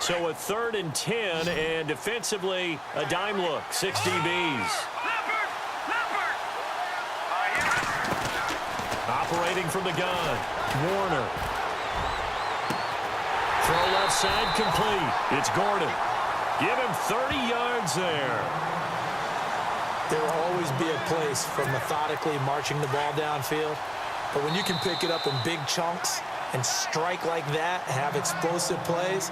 So a 3rd and 10, and defensively, a dime look, 6 DBs. Operating from the gun, Warner. Throw left side complete. It's Gordon. Give him 30 yards there. There will always be a place for methodically marching the ball downfield. But when you can pick it up in big chunks and strike like that, have explosive plays,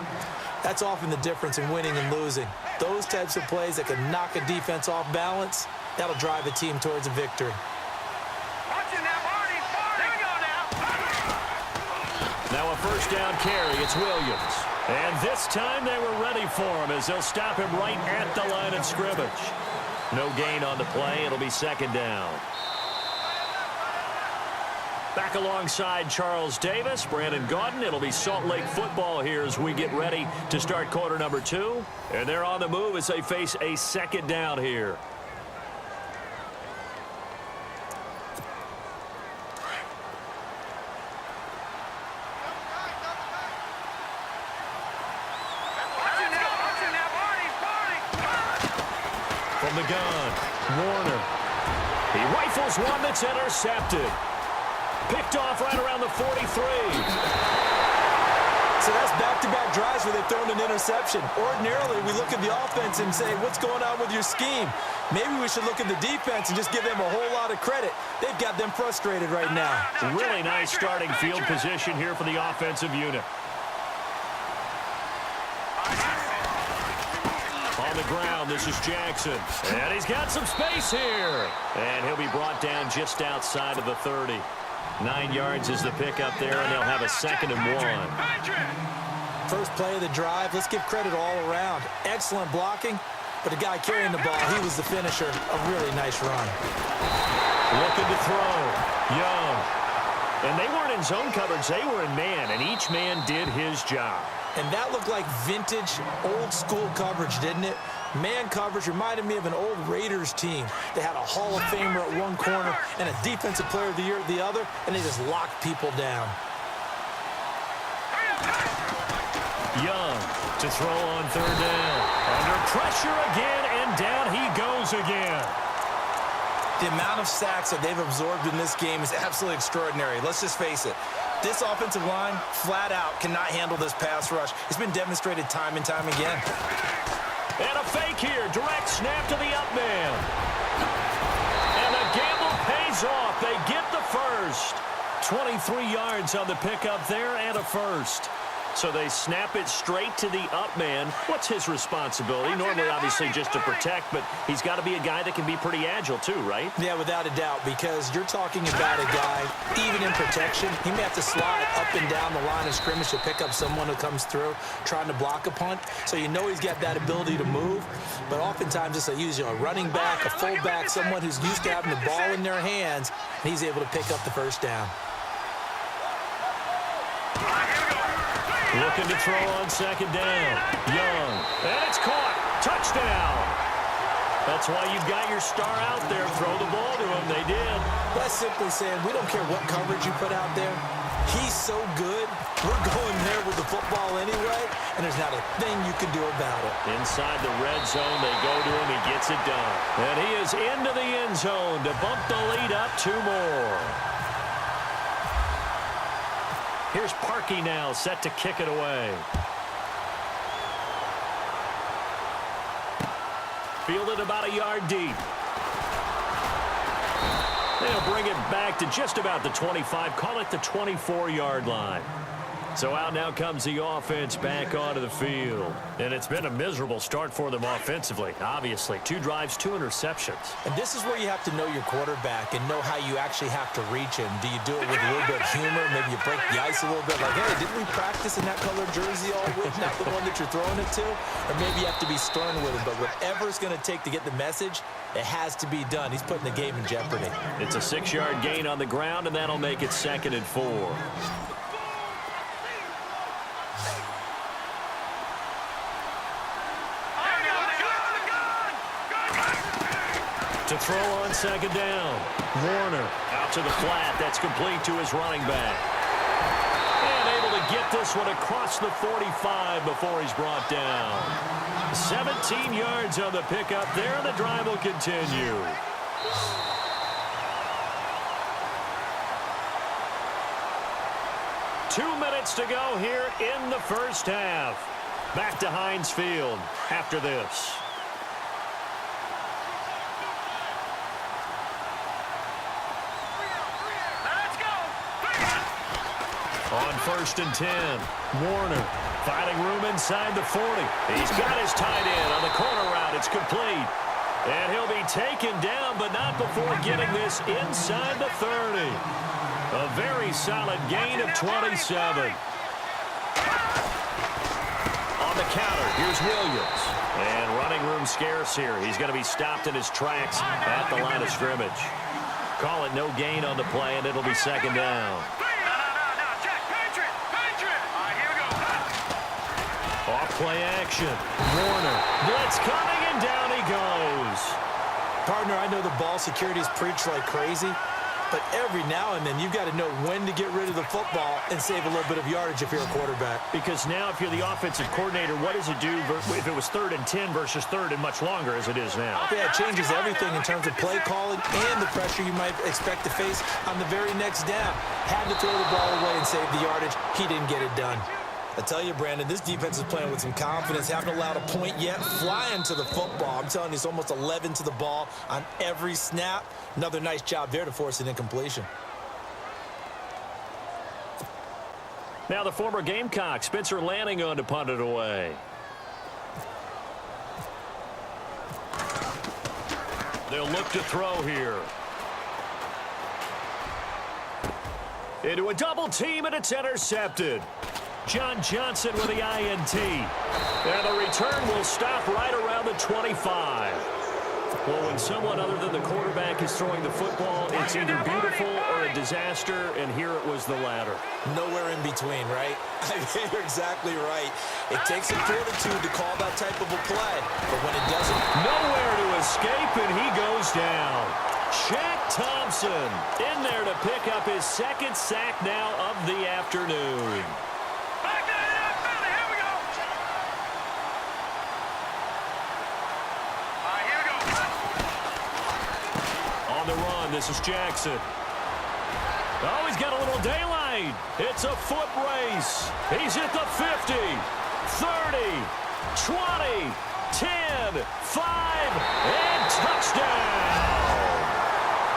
that's often the difference in winning and losing. Those types of plays that can knock a defense off balance, that'll drive a team towards a victory. Now a first down carry. It's Williams. And this time they were ready for him as they'll stop him right at the line of scrimmage. No gain on the play. It'll be 2nd down. Back alongside Charles Davis, Brandon Gaudin. It'll be Salt Lake football here as we get ready to start quarter number 2. And they're on the move as they face a 2nd down here. From the gun, Warner. He rifles one that's intercepted. Picked off right around the 43. So that's back-to-back drives where they've thrown an interception. Ordinarily, we look at the offense and say, what's going on with your scheme? Maybe we should look at the defense and just give them a whole lot of credit. They've got them frustrated right now. Really nice starting field position here for the offensive unit. On the ground, this is Jackson. And he's got some space here. And he'll be brought down just outside of the 30. 9 yards is the pickup there, and they'll have a 2nd and 1. First play of the drive, let's give credit all around. Excellent blocking, but the guy carrying the ball, he was the finisher. A really nice run. Looking to throw. Young. And they weren't in zone coverage, they were in man, and each man did his job. And that looked like vintage, old-school coverage, didn't it? Man coverage reminded me of an old Raiders team. They had a Hall of Famer at one corner and a Defensive Player of the Year at the other, and they just locked people down. Young to throw on 3rd down. Under pressure again, and down he goes again. The amount of sacks that they've absorbed in this game is absolutely extraordinary. Let's just face it. This offensive line, flat out, cannot handle this pass rush. It's been demonstrated time and time again. And a fake here. Direct snap to the up man. And the gamble pays off. They get the first. 23 yards on the pickup there and a first. So they snap it straight to the up man. What's his responsibility? Normally, obviously, just to protect, but he's got to be a guy that can be pretty agile too, right? Yeah, without a doubt, because you're talking about a guy, even in protection, he may have to slide up and down the line of scrimmage to pick up someone who comes through trying to block a punt. So you know he's got that ability to move, but oftentimes it's usually a running back, a fullback, someone who's used to having the ball in their hands, and he's able to pick up the first down. Looking to throw on 2nd down. Young. And it's caught. Touchdown. That's why you've got your star out there. Throw the ball to him. They did. That's simply saying we don't care what coverage you put out there. He's so good. We're going there with the football anyway, and there's not a thing you can do about it. Inside the red zone, they go to him. He gets it done. And he is into the end zone to bump the lead up 2 more. Here's Parkey now, set to kick it away. Fielded about a yard deep. They'll bring it back to just about the 25, call it the 24-yard line. So out now comes the offense back onto the field. And it's been a miserable start for them offensively, obviously. 2 drives, 2 interceptions. And this is where you have to know your quarterback and know how you actually have to reach him. Do you do it with a little bit of humor? Maybe you break the ice a little bit. Like, hey, didn't we practice in that colored jersey all week? Not the one that you're throwing it to? Or maybe you have to be stern with him. But whatever it's going to take to get the message, it has to be done. He's putting the game in jeopardy. It's a 6-yard gain on the ground, and that'll make it 2nd and 4. To throw on 2nd down. Warner out to the flat. That's complete to his running back. And able to get this one across the 45 before he's brought down. 17 yards on the pickup there, and the drive will continue. Two minutes to go here in the first half. Back to Heinz Field after this. On 1st and 10, Warner finding room inside the 40. He's got his tight end on the corner route. It's complete. And he'll be taken down, but not before getting this inside the 30. A very solid gain of 27. On the counter, here's Williams. And running room scarce here. He's going to be stopped in his tracks at the line of scrimmage. Call it no gain on the play, and it'll be second down. Off-play action. Warner. Blitz coming, and down he goes. Partner, I know the ball security is preached like crazy, but every now and then you've got to know when to get rid of the football and save a little bit of yardage if you're a quarterback. Because now if you're the offensive coordinator, what does it do if it was 3rd and 10 versus 3rd and much longer as it is now? Yeah, it changes everything in terms of play calling and the pressure you might expect to face on the very next down. Had to throw the ball away and save the yardage. He didn't get it done. I tell you, Brandon, this defense is playing with some confidence. Haven't allowed a point yet. Flying to the football. I'm telling you, it's almost 11 to the ball on every snap. Another nice job there to force an incompletion. Now the former Gamecock, Spencer Lanning, on to punt it away. They'll look to throw here. Into a double team, and it's intercepted. John Johnson with the INT. And the return will stop right around the 25. Well, when someone other than the quarterback is throwing the football, it's either beautiful or a disaster, and here it was the latter. Nowhere in between, right? You're exactly right. It takes some fortitude to call that type of a play, but when it doesn't... Nowhere to escape, and he goes down. Shaq Thompson in there to pick up his second sack now of the afternoon. On the run, this is Jackson. Oh, he's got a little daylight. It's a foot race. He's at the 50, 30, 20, 10, 5, and touchdown.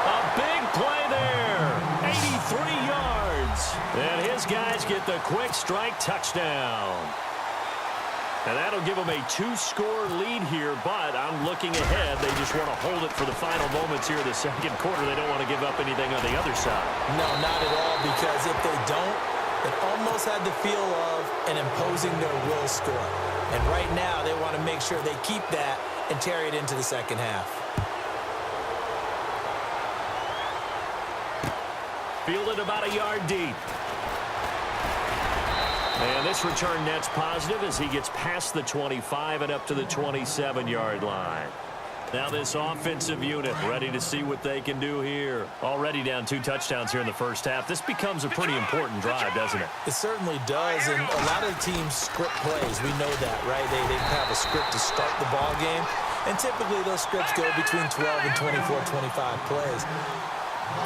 A big play there. 83 yards. And his guys get the quick strike touchdown. And that'll give them a 2-score lead here, but I'm looking ahead. They just want to hold it for the final moments here of the second quarter. They don't want to give up anything on the other side. No, not at all, because if they don't, it almost had the feel of an imposing their will score. And right now, they want to make sure they keep that and carry it into the second half. Fielded about a yard deep. And this return net's positive as he gets past the 25 and up to the 27-yard line. Now this offensive unit ready to see what they can do here. Already down 2 touchdowns here in the first half. This becomes a pretty important drive, doesn't it? It certainly does, and a lot of teams script plays. We know that, right? They have a script to start the ball game, and typically those scripts go between 12 and 24, 25 plays.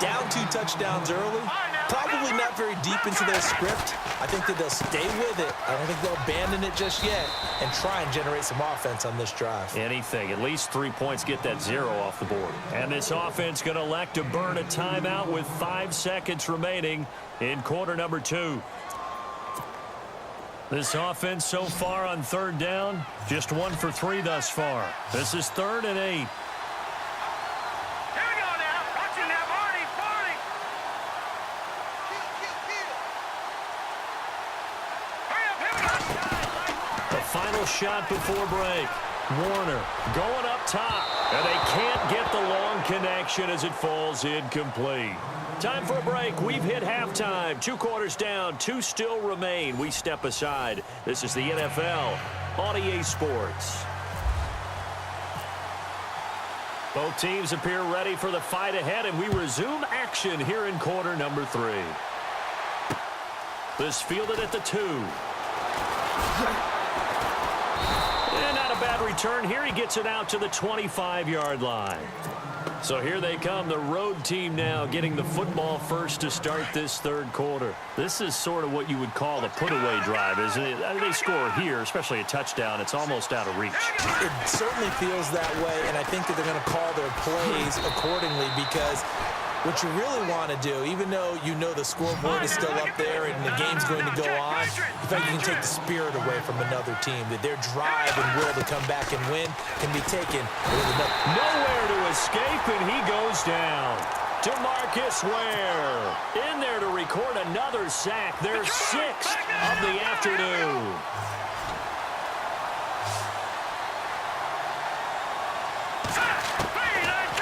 Down 2 touchdowns early, probably not very deep into their script. I think that they'll stay with it. I don't think they'll abandon it just yet and try and generate some offense on this drive. Anything. At least 3 points, get that 0 off the board. And this offense going to elect to burn a timeout with 5 seconds remaining in quarter number 2. This offense so far on 3rd down, just 1 for 3 thus far. This is 3rd and 8. Final shot before break. Warner going up top, and they can't get the long connection as it falls incomplete. Time for a break. We've hit halftime. 2 quarters down, 2 still remain. We step aside. This is the NFL on EA Sports. Both teams appear ready for the fight ahead, and we resume action here in quarter number 3. This fielded at the 2. And not a bad return here. He gets it out to the 25-yard line. So here they come, the road team now getting the football first to start this third quarter. This is sort of what you would call a put-away drive, isn't it? They score here, especially a touchdown. It's almost out of reach. It certainly feels that way, and I think that they're going to call their plays accordingly because what you really want to do, even though you know the scoreboard is still up there and the game's going to go on, in fact, you can take the spirit away from another team, that their drive and will to come back and win can be taken with another. Nowhere to escape, and he goes down. DeMarcus Ware in there to record another sack, their 6th of the afternoon.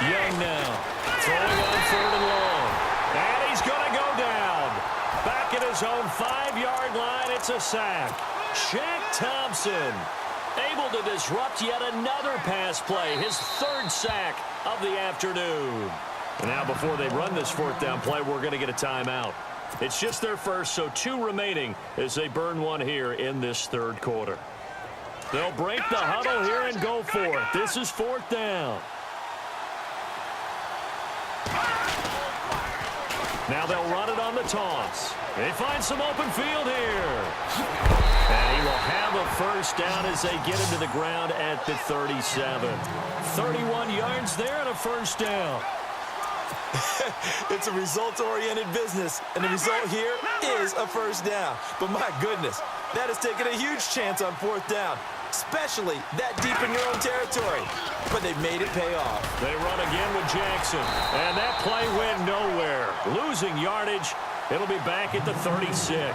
Young now, throwing on 3rd and long. And he's going to go down. Back at his own 5-yard line, it's a sack. Shaq Thompson able to disrupt yet another pass play, his 3rd sack of the afternoon. And now before they run this 4th down play, we're going to get a timeout. It's just their first, so 2 remaining as they burn one here in this third quarter. They'll break the huddle here and go for it. This is 4th down. Now they'll run it on the toss. They find some open field here. And he will have a first down as they get him to the ground at the 37. 31 yards there and a first down. It's a results-oriented business, and the result here is a first down. But my goodness, that has taken a huge chance on 4th down, especially that deep in your own territory. But they've made it pay off. They run again with Jackson, and that play went nowhere. Losing yardage, it'll be back at the 36.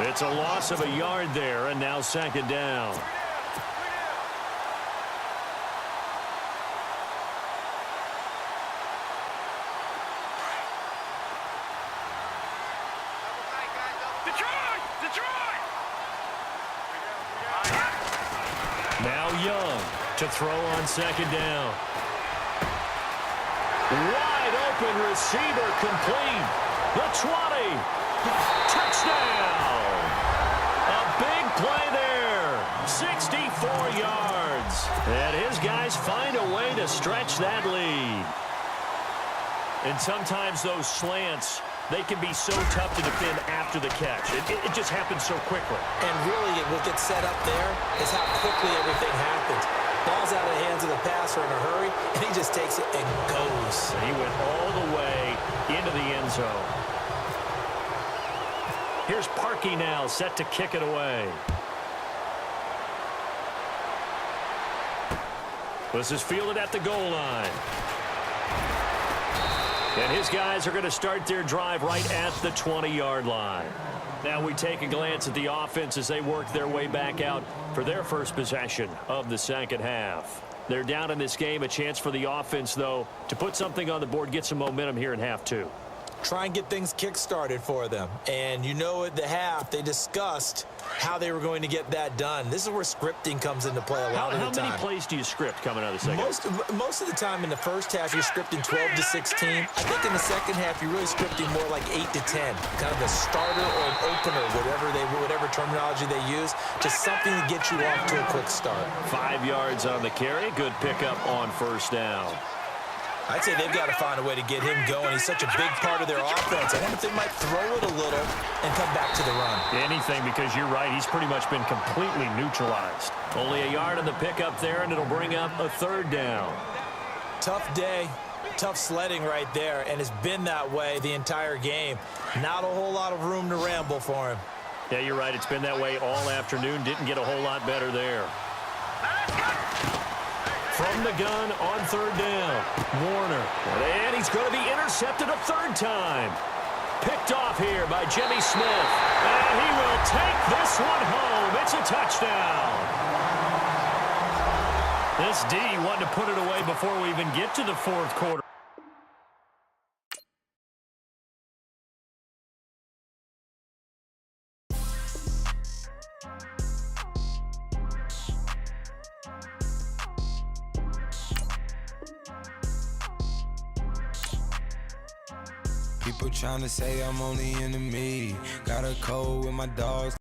It's a loss of a yard there, and now 2nd down. Now Young to throw on 2nd down. Wide open receiver complete. The 20. Touchdown. A big play there. 64 yards. And his guys find a way to stretch that lead. And sometimes those slants, they can be so tough to defend after the catch. It just happens so quickly. And really, what gets set up there is how quickly everything happens. Ball's out of the hands of the passer in a hurry, and he just takes it and goes. And he went all the way into the end zone. Here's Parkey now, set to kick it away. This is fielded at the goal line. And his guys are going to start their drive right at the 20-yard line. Now we take a glance at the offense as they work their way back out for their first possession of the second half. They're down in this game. A chance for the offense, though, to put something on the board, get some momentum here in half 2. Try and get things kick-started for them. And you know at the half, they discussed how they were going to get that done. This is where scripting comes into play a lot of the time. How many plays do you script coming out of the second? Most of the time in the first half, you're scripting 12 to 16. I think in the second half, you're really scripting more like 8 to 10. Kind of a starter or an opener, whatever terminology they use. Just something to get you off to a quick start. 5 yards on the carry. Good pickup on first down. I'd say they've got to find a way to get him going. He's such a big part of their offense. I wonder if they might throw it a little and come back to the run. Anything, because you're right. He's pretty much been completely neutralized. Only a yard on the pickup there, and it'll bring up a 3rd down. Tough day, tough sledding right there, and it's been that way the entire game. Not a whole lot of room to ramble for him. Yeah, you're right. It's been that way all afternoon. Didn't get a whole lot better there. From the gun on 3rd down, Warner. And he's going to be intercepted a 3rd time. Picked off here by Jimmy Smith. And he will take this one home. It's a touchdown. This D wanted to put it away before we even get to the 4th quarter. People tryna say I'm only enemy. Got a cold with my dogs.